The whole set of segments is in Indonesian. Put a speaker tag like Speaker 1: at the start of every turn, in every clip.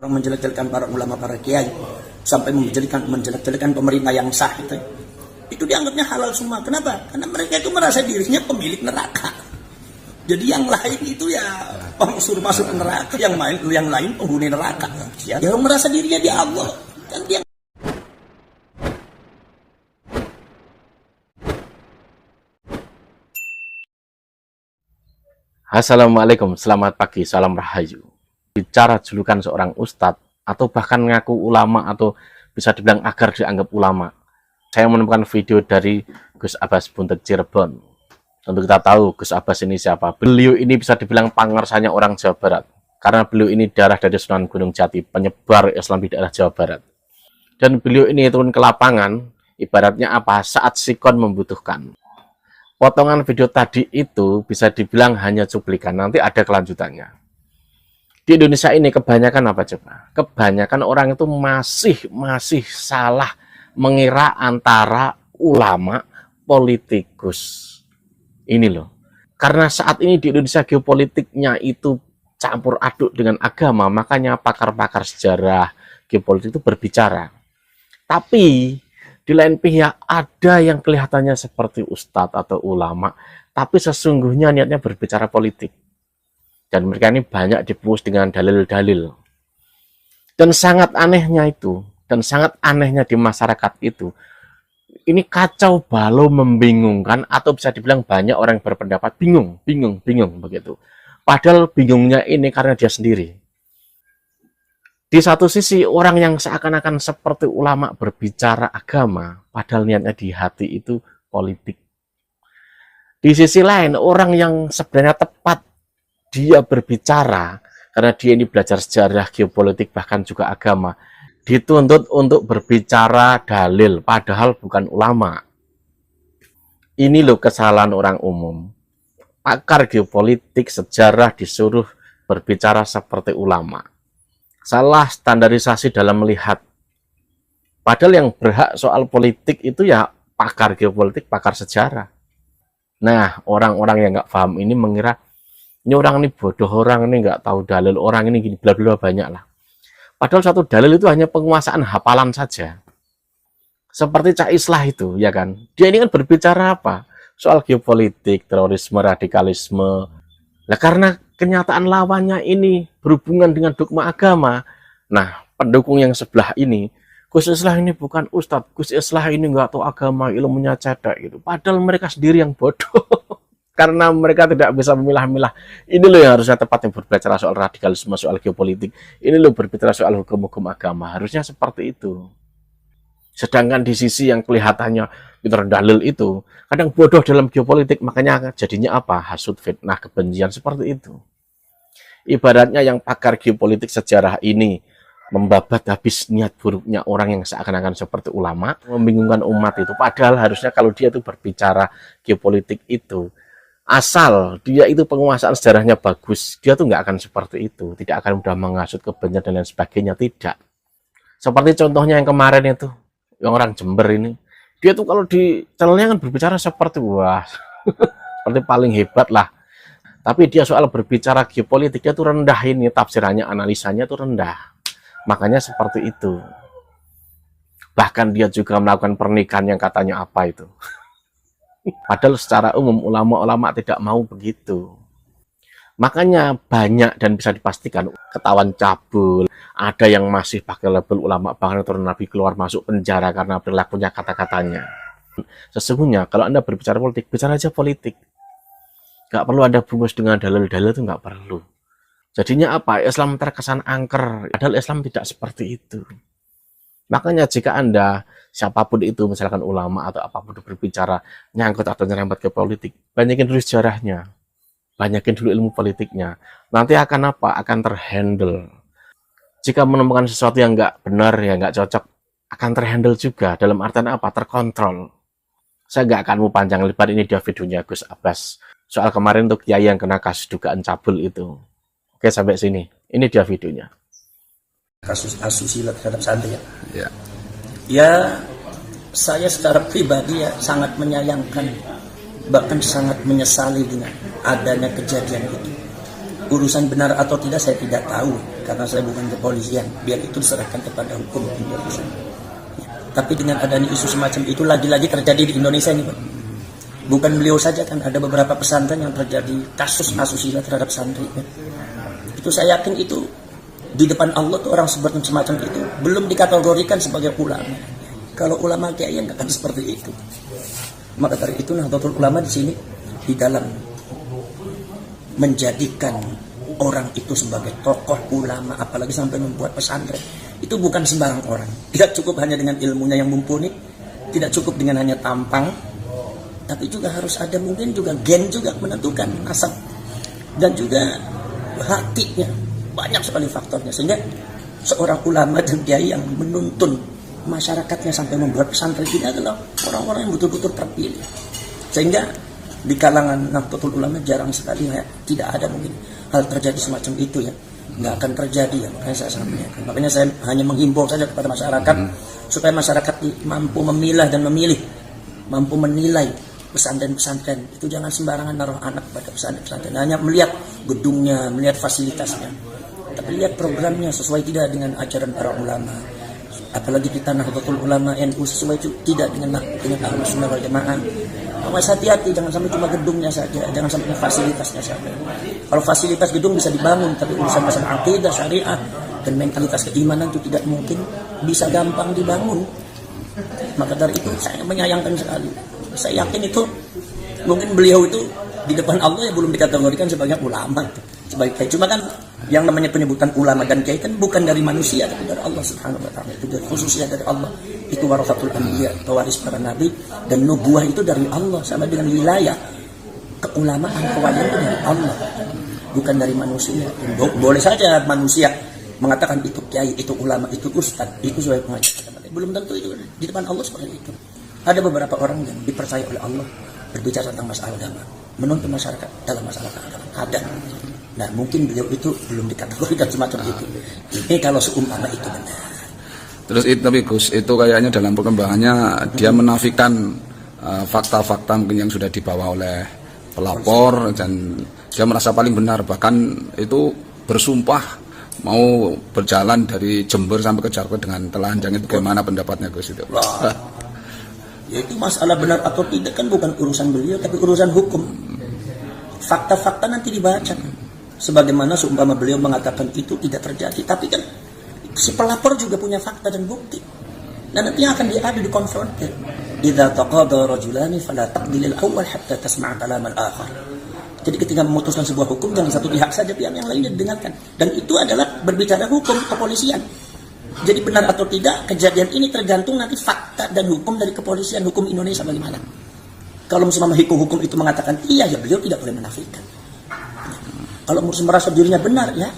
Speaker 1: menjelek-jelekan para ulama, para kiai, sampai menjelek-jelekan pemerintah yang sah itu dianggapnya halal semua. Kenapa? Karena mereka itu merasa dirinya pemilik neraka. Jadi yang lain itu ya suruh masuk neraka, yang lain penghuni neraka. Ya, dia merasa dirinya di Allah. Kan dia.
Speaker 2: Assalamualaikum, selamat pagi, salam rahayu. Bicara julukan seorang ustadz atau bahkan ngaku ulama atau bisa dibilang agar dianggap ulama, saya menemukan video dari Gus Abbas Buntet Cirebon. Tentu kita tahu Gus Abbas ini siapa. Beliau ini bisa dibilang pangersanya orang Jawa Barat, karena beliau ini darah dari Sunan Gunung Jati, penyebar Islam di daerah Jawa Barat. Dan beliau ini turun ke lapangan, ibaratnya apa? Saat sikon membutuhkan. Potongan video tadi itu bisa dibilang hanya cuplikan, nanti ada kelanjutannya. Di Indonesia ini kebanyakan apa coba? Kebanyakan orang itu masih salah mengira antara ulama, politikus. Ini loh. Karena saat ini di Indonesia geopolitiknya itu campur aduk dengan agama, makanya pakar-pakar sejarah geopolitik itu berbicara. Tapi di lain pihak ada yang kelihatannya seperti ustadz atau ulama, tapi sesungguhnya niatnya berbicara politik. Dan mereka ini banyak dipuus dengan dalil-dalil. Dan sangat anehnya itu, dan sangat anehnya di masyarakat itu, ini kacau balau membingungkan, atau bisa dibilang banyak orang yang berpendapat bingung begitu. Padahal bingungnya ini karena dia sendiri. Di satu sisi orang yang seakan-akan seperti ulama berbicara agama, padahal niatnya di hati itu politik. Di sisi lain orang yang sebenarnya tepat dia berbicara, karena dia ini belajar sejarah, geopolitik, bahkan juga agama, dituntut untuk berbicara dalil, padahal bukan ulama. Ini loh kesalahan orang umum. Pakar geopolitik, sejarah disuruh berbicara seperti ulama. Salah standarisasi dalam melihat. Padahal yang berhak soal politik itu ya pakar geopolitik, pakar sejarah. Nah, orang-orang yang nggak paham ini mengira, ini orang ini bodoh, orang ini nggak tahu dalil, orang ini gini, bla bla banyak lah. Padahal satu dalil itu hanya penguasaan hafalan saja. Seperti Cak Islah itu, ya kan? Dia ini kan berbicara apa? Soal geopolitik, terorisme, radikalisme. Nah, karena kenyataan lawannya ini berhubungan dengan dogma agama. Nah, pendukung yang sebelah ini, Gus Islah ini bukan ustadz, Gus Islah ini nggak tahu agama, ilmunya cedak gitu. Padahal mereka sendiri yang bodoh. Karena mereka tidak bisa memilah-milah. Ini loh yang harusnya tepat yang berbicara soal radikalisme, soal geopolitik. Ini loh berbicara soal hukum-hukum agama. Harusnya seperti itu. Sedangkan di sisi yang kelihatannya pintar dalil itu, kadang bodoh dalam geopolitik, makanya jadinya apa? Hasud, fitnah, kebencian, seperti itu. Ibaratnya yang pakar geopolitik sejarah ini membabat habis niat buruknya orang yang seakan-akan seperti ulama, membingungkan umat itu. Padahal harusnya kalau dia itu berbicara geopolitik itu, asal dia itu penguasaan sejarahnya bagus, dia tuh nggak akan seperti itu, tidak akan mudah menghasut kebencian dan lain sebagainya, tidak. Seperti contohnya yang kemarin itu, yang orang Jember ini, dia tuh kalau di channelnya kan berbicara seperti wah, seperti paling hebat lah. Tapi dia soal berbicara geopolitik dia tuh rendah ini, tafsirannya, analisanya tuh rendah. Makanya seperti itu. Bahkan dia juga melakukan pernikahan yang katanya apa itu. Padahal secara umum ulama-ulama tidak mau begitu. Makanya banyak dan bisa dipastikan ketahuan cabul. Ada yang masih pakai label ulama, bahkan turun Nabi keluar masuk penjara karena perilakunya, kata-katanya. Sesungguhnya kalau Anda berbicara politik, bicara aja politik. Gak perlu Anda bungkus dengan dalil-dalil, itu gak perlu. Jadinya apa? Islam terkesan angker. Padahal Islam tidak seperti itu. Makanya jika Anda, siapapun itu, misalkan ulama atau apapun berbicara, nyangkut atau nyerempet ke politik, banyakin dulu sejarahnya, banyakin dulu ilmu politiknya. Nanti akan apa? Akan terhandle. Jika menemukan sesuatu yang nggak benar, yang nggak cocok, akan terhandle juga. Dalam artian apa? Terkontrol. Saya nggak akan mau panjang lebar, ini dia videonya Gus Abbas. Soal kemarin untuk kiai yang kena kasus dugaan cabul itu. Oke, sampai sini. Ini dia videonya.
Speaker 1: Kasus asusila terhadap santri
Speaker 2: Ya.
Speaker 1: Ya, saya secara pribadi ya sangat menyayangkan, bahkan sangat menyesali dengan adanya kejadian itu. Urusan benar atau tidak saya tidak tahu. karena saya bukan kepolisian, biar itu diserahkan kepada hukum Indonesia. Ya. Tapi dengan adanya isu semacam itu lagi-lagi terjadi di Indonesia ini, Pak. Bukan beliau saja, kan ada beberapa pesantren yang terjadi kasus asusila terhadap santri. Ya. Itu saya yakin itu di depan Allah tuh orang seperti semacam itu belum dikategorikan sebagai ulama. Kalau ulama kiai nggak akan seperti itu. Maka dari itu Nahdlatul Ulama di sini di dalam menjadikan orang itu sebagai tokoh ulama, apalagi sampai membuat pesantren, itu bukan sembarang orang. Tidak cukup hanya dengan ilmunya yang mumpuni, tidak cukup dengan hanya tampang, tapi juga harus ada mungkin juga gen juga menentukan nasab dan juga hatinya. Banyak sekali faktornya, sehingga seorang ulama dan kiai yang menuntun masyarakatnya sampai membuat pesantren ini adalah orang-orang yang betul-betul terpilih. Sehingga di kalangan Nahdlatul Ulama jarang sekali ya, tidak ada mungkin hal terjadi semacam itu ya, nggak akan terjadi ya. Makanya saya sampaikan, makanya saya hanya menghimbau saja kepada masyarakat supaya masyarakat mampu memilah dan memilih, mampu menilai pesantren-pesantren itu. Jangan sembarangan naruh anak pada pesantren-pesantren hanya melihat gedungnya, melihat fasilitasnya, tapi lihat programnya sesuai tidak dengan ajaran para ulama. Apalagi kita Nahdlatul Ulama NU sesuai itu tidak dengan Ahlus Sunnah wal Jamaah. Awas hati-hati, jangan sampai cuma gedungnya saja, jangan sampai fasilitasnya saja. Kalau fasilitas gedung bisa dibangun, tapi urusan masalah akidah, syariah, dan mentalitas keimanan itu tidak mungkin bisa gampang dibangun. Maka dari itu saya menyayangkan sekali. Saya yakin itu mungkin beliau itu di depan Allah ya belum dikategorikan sebagai ulama itu, sebagai kiai. Cuma kan yang namanya penyebutan ulama dan kiai kan bukan dari manusia tapi dari Allah Subhanahu wa taala. Itu dari khususnya dari Allah. Itu warasatul anbiya, pewaris para nabi, dan nubuah itu dari Allah, sama dengan wilayah. Keulamaan, kewalian itu dari Allah, bukan dari manusia. Dan boleh saja manusia mengatakan itu kiai, itu ulama, itu ustaz, itu sebagai pengajar. Belum tentu itu di depan Allah seperti itu. Ada beberapa orang yang dipercaya oleh Allah berbicara tentang masalah agama, menuntun masyarakat dalam masalah agama. Ada. Nah, mungkin beliau itu belum dikategorikan semacam itu. Ini kalau seumpama itu benar.
Speaker 3: Terus itu, tapi Gus, itu kayaknya dalam perkembangannya dia menafikan fakta-fakta mungkin yang sudah dibawa oleh pelapor, dan dia merasa paling benar. Bahkan itu bersumpah mau berjalan dari Jember sampai ke Jarko dengan telanjang. Itu bagaimana pendapatnya Gus itu?
Speaker 1: Wah, ya itu masalah benar atau tidak kan bukan urusan beliau, tapi urusan hukum. Fakta-fakta nanti dibaca. Sebagaimana seumpama beliau mengatakan itu tidak terjadi, tapi kan si pelapor juga punya fakta dan bukti. Dan nanti akan diadu, dikonfrontir. Idza taqada rajulani fala taqdil al-awwal hatta tasma' kalam al-akhar. Jadi ketika memutuskan sebuah hukum, jangan satu pihak saja, pihak yang lainnya didengarkan. Dan itu adalah berbicara hukum kepolisian. Jadi benar atau tidak kejadian ini tergantung nanti fakta dan hukum dari kepolisian, hukum Indonesia bagaimana. Kalau misalnya hukum itu mengatakan iya, ya beliau tidak boleh menafikan. Kalau merasa dirinya benar, ya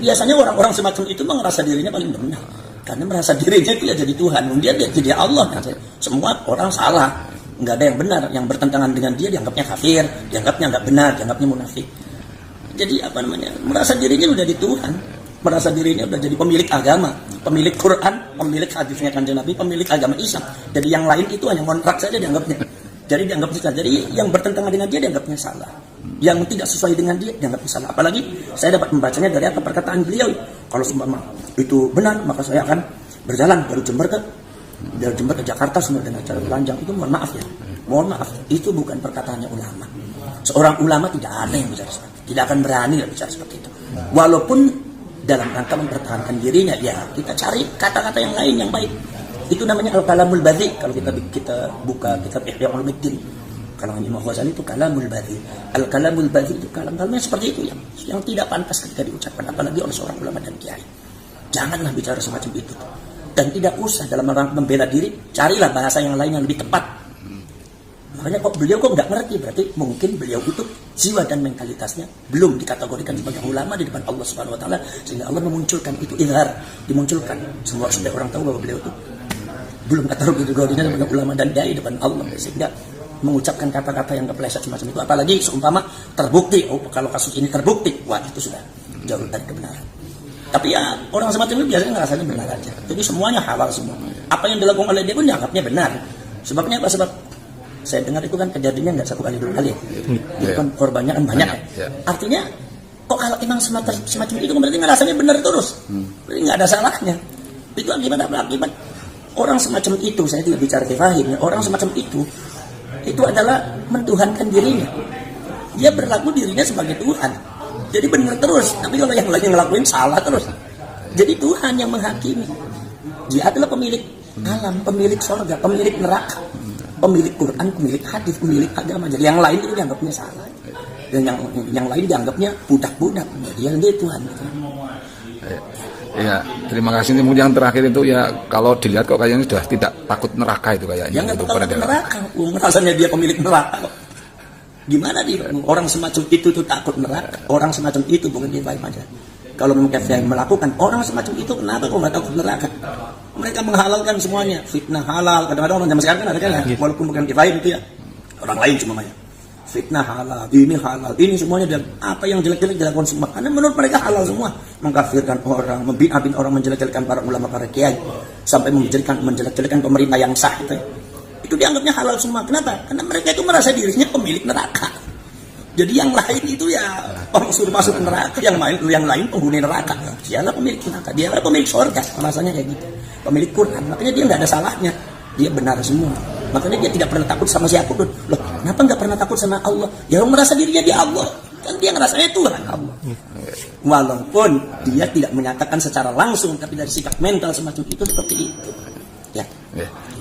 Speaker 1: biasanya orang-orang semacam itu merasa dirinya paling benar. Karena merasa dirinya itu ya jadi Tuhan. Dia jadi Allah. Semua orang salah. Nggak ada yang benar. Yang bertentangan dengan dia dianggapnya kafir, dianggapnya nggak benar, dianggapnya munafik. Jadi merasa dirinya udah jadi Tuhan. Merasa dirinya udah jadi pemilik agama, pemilik Quran, pemilik hadisnya Kanjeng Nabi, pemilik agama Islam. Jadi yang lain itu hanya kontrak saja dianggapnya. Jadi dianggapnya salah. Jadi yang bertentangan dengan dia dianggapnya salah. Yang tidak sesuai dengan dia dianggapnya salah. Apalagi saya dapat membacanya dari apa perkataan beliau. Kalau seumpama itu benar, maka saya akan berjalan dari Jember ke Jakarta semua dengan cara telanjang. Itu mohon maaf ya. Mohon maaf, itu bukan perkataannya ulama. Seorang ulama tidak ada yang bicara seperti itu. Tidak akan berani bicara seperti itu. Walaupun dalam rangka mempertahankan dirinya, ya kita cari kata-kata yang lain yang baik. Itu namanya al-kalamul badhi. Kalau kita buka kitab Ihya Ulumuddin, kalangan Imam Ghazali itu kalamul badhi. Al-kalamul badhi itu kalam-kalamnya seperti itu yang tidak pantas ketika diucapkan, apalagi oleh seorang ulama dan kiai. Janganlah bicara semacam itu. Dan tidak usah dalam rangka membela diri, carilah bahasa yang lain yang lebih tepat. Makanya beliau nggak ngerti, berarti mungkin beliau itu jiwa dan mentalitasnya belum dikategorikan sebagai ulama di depan Allah Subhanahu wa taala, sehingga Allah memunculkan itu izhar, dimunculkan semua supaya orang tahu bahwa beliau itu belum kategorinya sebagai ulama dan dai depan Allah, sehingga mengucapkan kata-kata yang kepleset semacam itu. Apalagi seumpama terbukti, kalau kasus ini terbukti, wah itu sudah jauh dari kebenaran. Tapi ya orang semacam itu biasanya ngerasanya benar aja. Jadi semuanya halal semua. Apa yang dilakukan oleh dia pun dianggapnya benar. Sebabnya apa? Sebab saya dengar itu kan kejadiannya nggak satu kali dua kali. Itu kan korbannya kan banyak. Artinya kok kalau emang semacam itu berarti ngerasanya benar terus, berarti nggak ada salahnya. Itu akibat apa? Akibat orang semacam itu, saya tidak bicara kefahim, orang semacam itu adalah mentuhankan dirinya. Dia berlaku dirinya sebagai Tuhan, jadi benar terus. Tapi kalau yang lain ngelakuin salah terus, jadi Tuhan yang menghakimi. Dia adalah pemilik alam, pemilik surga, pemilik neraka, pemilik Quran, pemilik hadis, pemilik agama. Jadi yang lain itu dianggapnya salah, dan yang lain dianggapnya budak-budak. Dia Tuhan.
Speaker 3: Ya, terima kasih. Kemudian yang terakhir itu ya, kalau dilihat kok kayaknya sudah tidak takut neraka itu kayaknya.
Speaker 1: Yang
Speaker 3: itu
Speaker 1: takut neraka, rasanya dia pemilik neraka. Gimana dia orang semacam itu tuh takut neraka? Orang semacam itu bukan dia baik aja. Kalau memang yang melakukan orang semacam itu, kenapa kok nggak takut neraka? Mereka menghalalkan semuanya, fitnah halal. Kadang-kadang orang zaman sekarang kan ada kan ya, walaupun bukan kifaim itu ya, orang lain cuma banyak. Fitnah halal, ini semuanya, dan apa yang jelek-jelek dilakukan semua. Karena menurut mereka halal semua. Mengkafirkan orang, membina orang, menjelek-jelekan para ulama, para kiai, sampai menjelek-jelekan pemerintah yang sah itu. Itu dianggapnya halal semua. Kenapa? Karena mereka itu merasa dirinya pemilik neraka. Jadi yang lain itu ya orang suruh masuk neraka, yang lain penghuni neraka. Dialah pemilik neraka, dialah pemilik surga. Rasanya kayak gitu. Pemilik Quran, makanya dia nggak ada salahnya. Dia benar semua. Makanya dia tidak pernah takut sama siapapun. Loh, kenapa nggak pernah takut sama Allah? Ya orang merasa dirinya dia Allah. Kan dia ngerasanya Tuhan Allah. Walaupun dia tidak menyatakan secara langsung, tapi dari sikap mental semacam itu seperti itu. Ya.